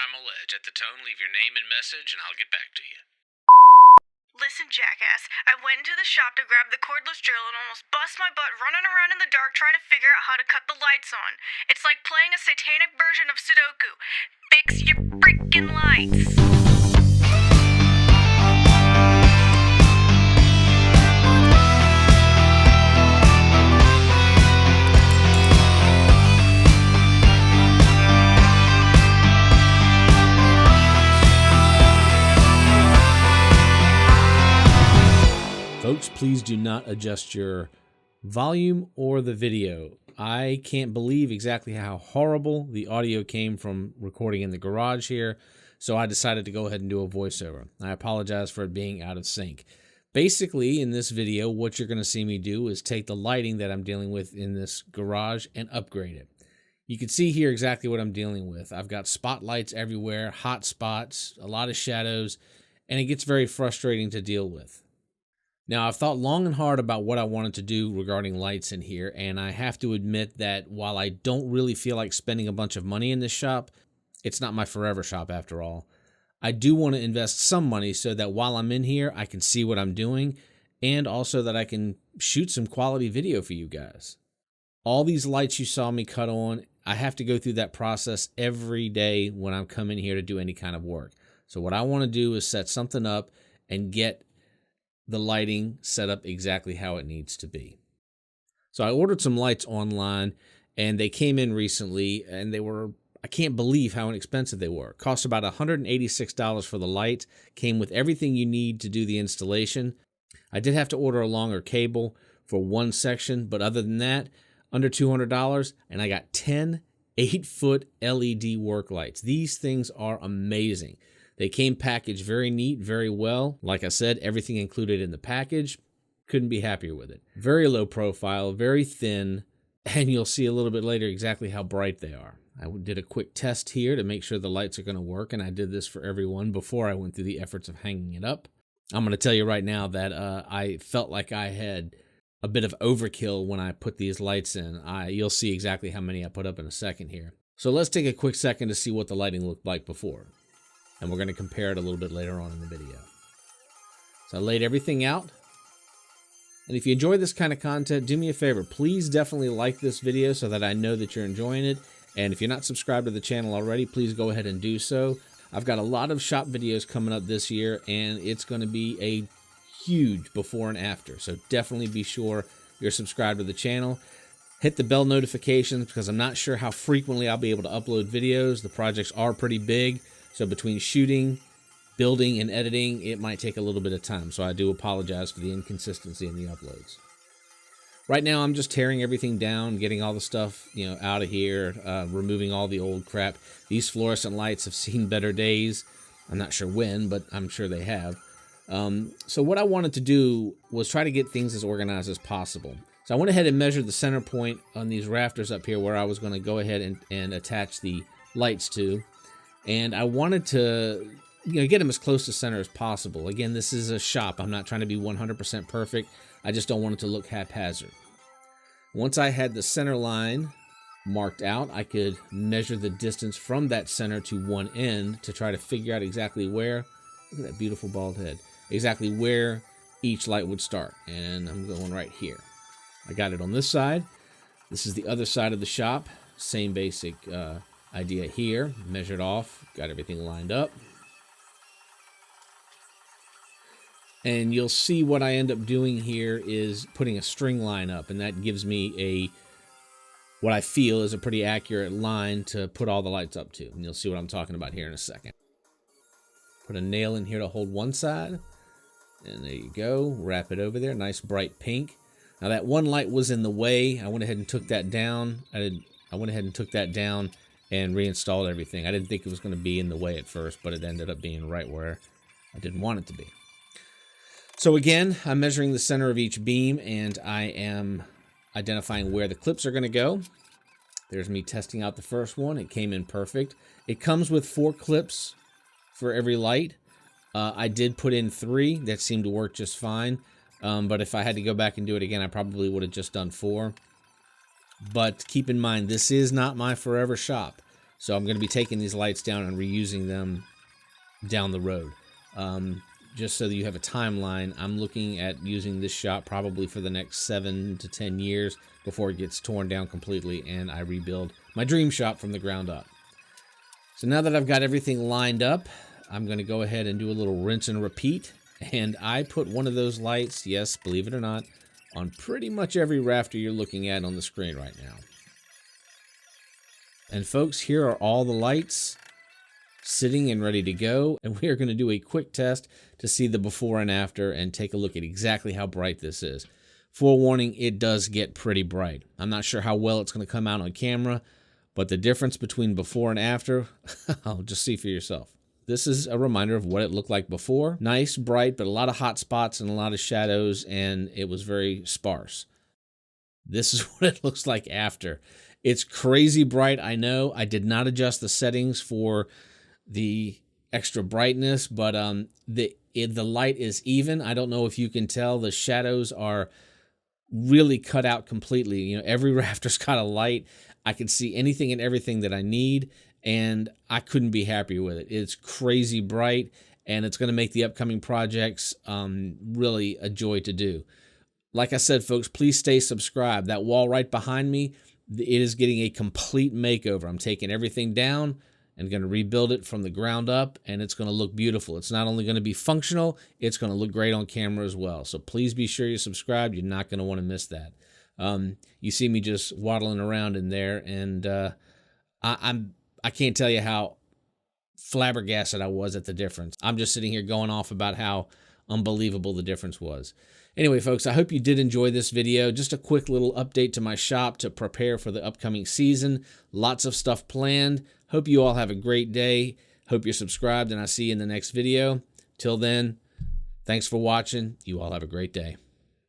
primal edge. At the tone, leave your name and message, and I'll get back to you. Listen, jackass, I went into the shop to grab the cordless drill and almost bust my butt running around in the dark trying to figure out how to cut the lights on. It's like playing a satanic version of Sudoku. Fix your freaking lights! Folks, please do not adjust your volume or the video. I can't believe exactly how horrible the audio came from recording in the garage here, so I decided to go ahead and do a voiceover. I apologize for it being out of sync. Basically, in this video, what you're going to see me do is take the lighting that I'm dealing with in this garage and upgrade it. You can see here exactly what I'm dealing with. I've got spotlights everywhere, hot spots, a lot of shadows, and it gets very frustrating to deal with. Now, I've thought long and hard about what I wanted to do regarding lights in here, and I have to admit that while I don't really feel like spending a bunch of money in this shop, it's not my forever shop after all. I do want to invest some money so that while I'm in here, I can see what I'm doing, and also that I can shoot some quality video for you guys. All these lights you saw me cut on, I have to go through that process every day when I'm coming here to do any kind of work. So what I want to do is set something up and get the lighting set up exactly how it needs to be. So I ordered some lights online and they came in recently and I can't believe how inexpensive they were. It cost about $186 for the light, came with everything you need to do the installation. I did have to order a longer cable for one section, but other than that, under $200, and I got 10 8-foot LED work lights. These things are amazing. They came packaged very neat, very well. Like I said, everything included in the package. Couldn't be happier with it. Very low profile, very thin, and you'll see a little bit later exactly how bright they are. I did a quick test here to make sure the lights are going to work, and I did this for everyone before I went through the efforts of hanging it up. I'm going to tell you right now that I felt like I had a bit of overkill when I put these lights in. You'll see exactly how many I put up in a second here. So let's take a quick second to see what the lighting looked like before. And we're going to compare it a little bit later on in the video. So I laid everything out. And if you enjoy this kind of content, do me a favor. Please definitely like this video so that I know that you're enjoying it. And if you're not subscribed to the channel already, please go ahead and do so. I've got a lot of shop videos coming up this year, and it's going to be a huge before and after. So definitely be sure you're subscribed to the channel. Hit the bell notifications because I'm not sure how frequently I'll be able to upload videos. The projects are pretty big. So between shooting, building, and editing, it might take a little bit of time. So I do apologize for the inconsistency in the uploads. Right now, I'm just tearing everything down, getting all the stuff, out of here, removing all the old crap. These fluorescent lights have seen better days. I'm not sure when, but I'm sure they have. So what I wanted to do was try to get things as organized as possible. So I went ahead and measured the center point on these rafters up here where I was going to go ahead and attach the lights to. And I wanted to, get them as close to center as possible. Again, this is a shop. I'm not trying to be 100% perfect. I just don't want it to look haphazard. Once I had the center line marked out, I could measure the distance from that center to one end to try to figure out exactly where, look at that beautiful bald head, exactly where each light would start. And I'm going right here. I got it on this side. This is the other side of the shop. Same basic idea here. Measured off, got everything lined up. And you'll see what I end up doing here is putting a string line up, and that gives me what I feel is a pretty accurate line to put all the lights up to. And you'll see what I'm talking about here in a second. Put a nail in here to hold one side, and there you go. Wrap it over there, nice bright pink. Now that one light was in the way. I went ahead and took that down. I went ahead and took that down and reinstalled everything. I didn't think it was going to be in the way at first, but it ended up being right where I didn't want it to be. So again, I'm measuring the center of each beam, and I am identifying where the clips are going to go. There's me testing out the first one. It came in perfect. It comes with 4 clips for every light. I did put in 3. That seemed to work just fine. But if I had to go back and do it again, I probably would have just done 4. But keep in mind, this is not my forever shop. So I'm going to be taking these lights down and reusing them down the road. Just so that you have a timeline, I'm looking at using this shop probably for the next 7 to 10 years before it gets torn down completely and I rebuild my dream shop from the ground up. So now that I've got everything lined up, I'm going to go ahead and do a little rinse and repeat. And I put one of those lights, yes, believe it or not, on pretty much every rafter you're looking at on the screen right now. And folks, here are all the lights sitting and ready to go, and we are going to do a quick test to see the before and after and take a look at exactly how bright this is. Forewarning, it does get pretty bright. I'm not sure how well it's going to come out on camera, but the difference between before and after, I'll just see for yourself. This is a reminder of what it looked like before. Nice, bright, but a lot of hot spots and a lot of shadows, and it was very sparse. This is what it looks like after. It's crazy bright, I know. I did not adjust the settings for the extra brightness, but the light is even. I don't know if you can tell, the shadows are really cut out completely. You know, every rafter's got a light. I can see anything and everything that I need, and I couldn't be happier with it. It's crazy bright, and it's going to make the upcoming projects really a joy to do. Like I said, folks, please stay subscribed. That wall right behind me, it is getting a complete makeover. I'm taking everything down and going to rebuild it from the ground up, and it's going to look beautiful. It's not only going to be functional, it's going to look great on camera as well. So please be sure you're subscribed. You're not going to want to miss that. You see me just waddling around in there, and I can't tell you how flabbergasted I was at the difference. I'm just sitting here going off about how unbelievable the difference was. Anyway, folks, I hope you did enjoy this video. Just a quick little update to my shop to prepare for the upcoming season. Lots of stuff planned. Hope you all have a great day. Hope you're subscribed, and I'll see you in the next video. Till then, thanks for watching. You all have a great day.